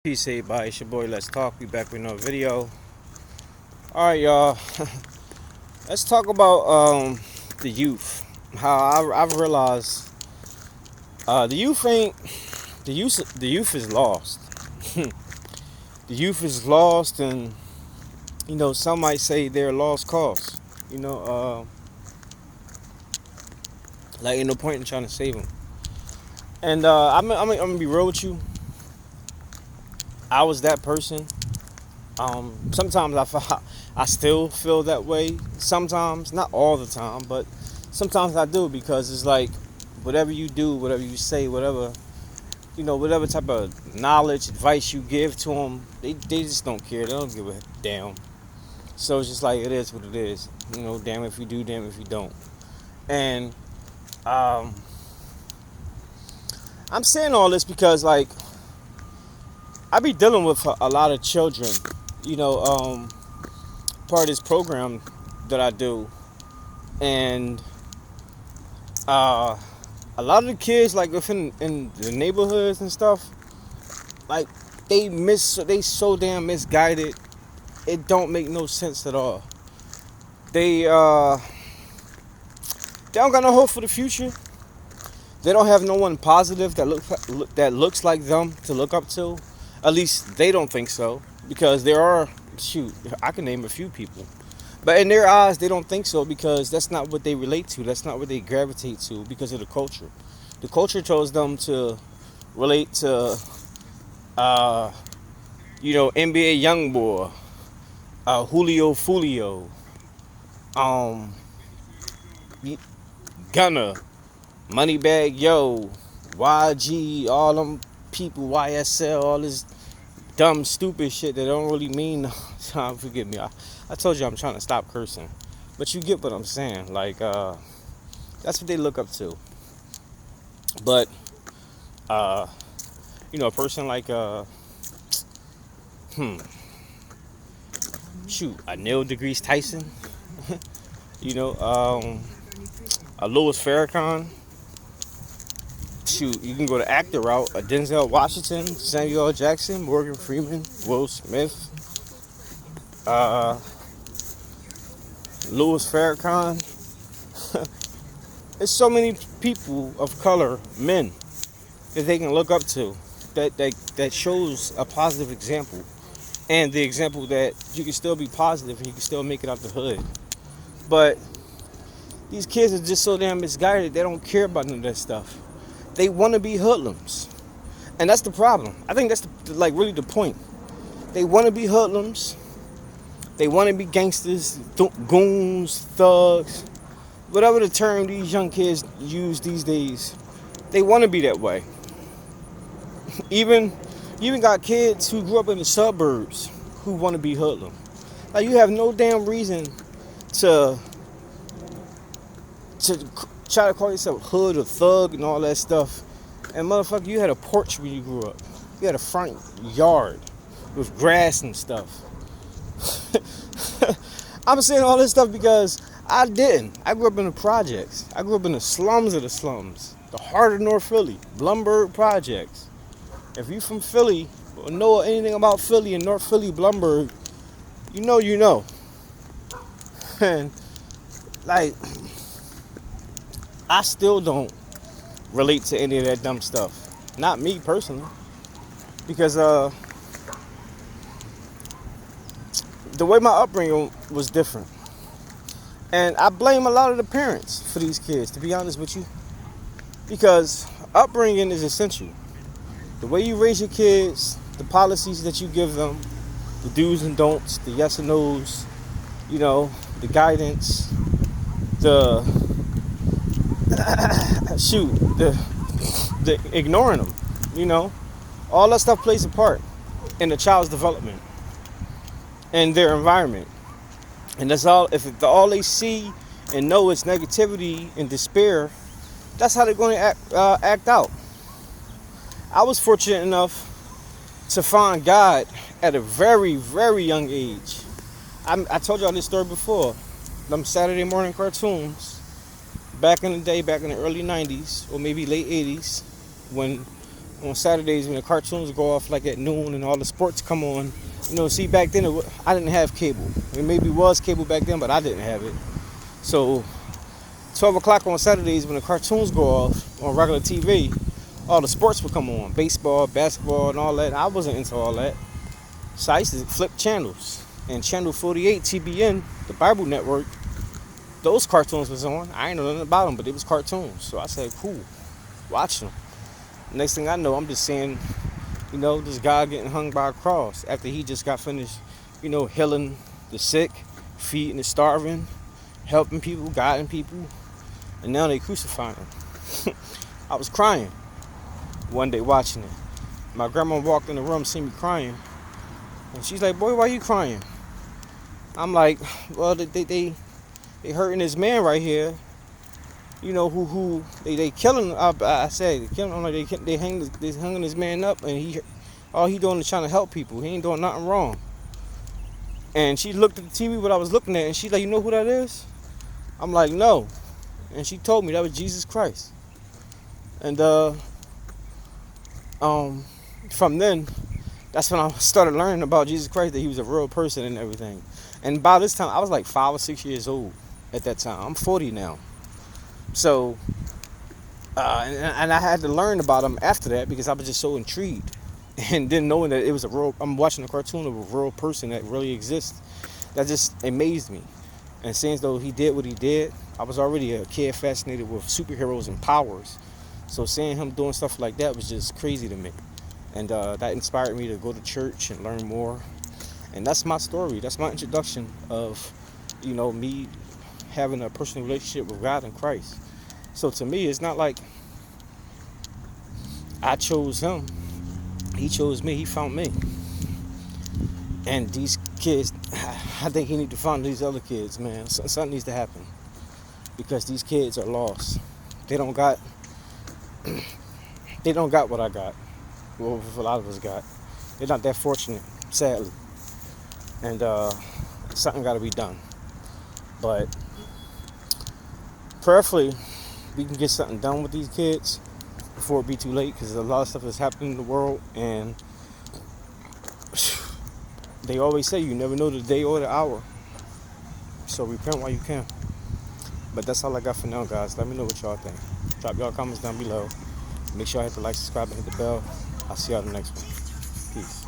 Peace, everybody. It's your boy. Let's talk. We back with another video. All right, y'all. Let's talk about the youth. How I've realized the youth ain't the youth is lost. The youth is lost, and some might say they're a lost cause. Like ain't no point in trying to save them. And I'm gonna be real with you. I was that person. Sometimes I still feel that way. Sometimes, not all the time, but sometimes I do, because it's like whatever you do, whatever you say, whatever type of knowledge, advice you give to them, they just don't care. They don't give a damn. So it's just like it is what it is. Damn if you do, damn if you don't. And I'm saying all this because like I be dealing with a lot of children, part of this program that I do, and a lot of the kids, like within in the neighborhoods and stuff, like they so damn misguided. It don't make no sense at all. They don't got no hope for the future. They don't have no one positive that looks like them to look up to. At least they don't think so, because there are, I can name a few people, but in their eyes they don't think so, because that's not what they relate to. That's not what they gravitate to, because of the culture. The culture chose them to relate to NBA Youngboy, Julio Fulio, Gunna, Moneybag Yo, YG, all them people, YSL, all this dumb, stupid shit that don't really mean. Forgive me. I told you I'm trying to stop cursing, but you get what I'm saying. Like, that's what they look up to. But, a person like, a Neil deGrasse Tyson, a Louis Farrakhan. You can go the actor route, a Denzel Washington, Samuel L. Jackson, Morgan Freeman, Will Smith, Louis Farrakhan. There's so many people of color, men, that they can look up to, that shows a positive example, and the example that you can still be positive and you can still make it out the hood. But these kids are just so damn misguided. They don't care about none of that stuff. They want to be hoodlums, and that's the problem. I think that's really the point. They want to be hoodlums. They want to be gangsters, goons, thugs, whatever the term these young kids use these days. They want to be that way. You even got kids who grew up in the suburbs who want to be hoodlum. Like, you have no damn reason to try to call yourself hood or thug and all that stuff. And motherfucker, you had a porch when you grew up. You had a front yard with grass and stuff. I'm saying all this stuff because I didn't. I grew up in the projects. I grew up in the slums of the slums. The heart of North Philly. Blumberg Projects. If you from Philly or know anything about Philly and North Philly, Blumberg, you know. And like, I still don't relate to any of that dumb stuff. Not me personally. Because the way my upbringing was different. And I blame a lot of the parents for these kids, to be honest with you. Because upbringing is essential. The way you raise your kids, the policies that you give them, the do's and don'ts, the yes and no's, the guidance, the the ignoring them, all that stuff plays a part in the child's development and their environment. And that's all. If all they see and know is negativity and despair, that's how they're going to act out. I was fortunate enough to find God at a very, very young age. I told y'all this story before. Them Saturday morning cartoons, back in the day, back in the early 90s, or maybe late 80s, when on Saturdays when the cartoons go off like at noon and all the sports come on. See, back then I didn't have cable. It maybe was cable back then, but I didn't have it. So 12 o'clock on Saturdays when the cartoons go off on regular TV, all the sports would come on. Baseball, basketball, and all that. I wasn't into all that. So I used to flip channels. And Channel 48, TBN, the Bible Network, those cartoons was on. I ain't know nothing about them, but it was cartoons. So I said, cool, watch them. Next thing I know, I'm just seeing, this guy getting hung by a cross after he just got finished, healing the sick, feeding the starving, helping people, guiding people. And now they crucifying him. I was crying one day watching it. My grandma walked in the room, seen me crying. And she's like, boy, why you crying? I'm like, well, they hurting this man right here. Who they killing? I said they killing him. Like they hanging this man up, and all he doing is trying to help people. He ain't doing nothing wrong. And she looked at the TV what I was looking at, and she's like, you know who that is? I'm like, no. And she told me that was Jesus Christ. And from then, that's when I started learning about Jesus Christ, that he was a real person and everything. And by this time, I was like 5 or 6 years old at that time. I'm 40 now. So, and I had to learn about him after that because I was just so intrigued. And then knowing that it was I'm watching a cartoon of a real person that really exists, that just amazed me. And seeing as though he did what he did, I was already a kid fascinated with superheroes and powers. So seeing him doing stuff like that was just crazy to me. And that inspired me to go to church and learn more. And that's my story. That's my introduction of, me having a personal relationship with God and Christ. So to me, it's not like I chose him. He chose me. He found me. And these kids, I think he need to find these other kids, man. Something needs to happen. Because these kids are lost. They don't got what I got. Well, a lot of us got. They're not that fortunate, sadly. And something got to be done. But prayerfully, we can get something done with these kids before it be too late, because a lot of stuff is happening in the world, and they always say you never know the day or the hour. So repent while you can. But that's all I got for now, guys. Let me know what y'all think. Drop y'all comments down below. Make sure I hit the like, subscribe, and hit the bell. I'll see y'all in the next one. Peace.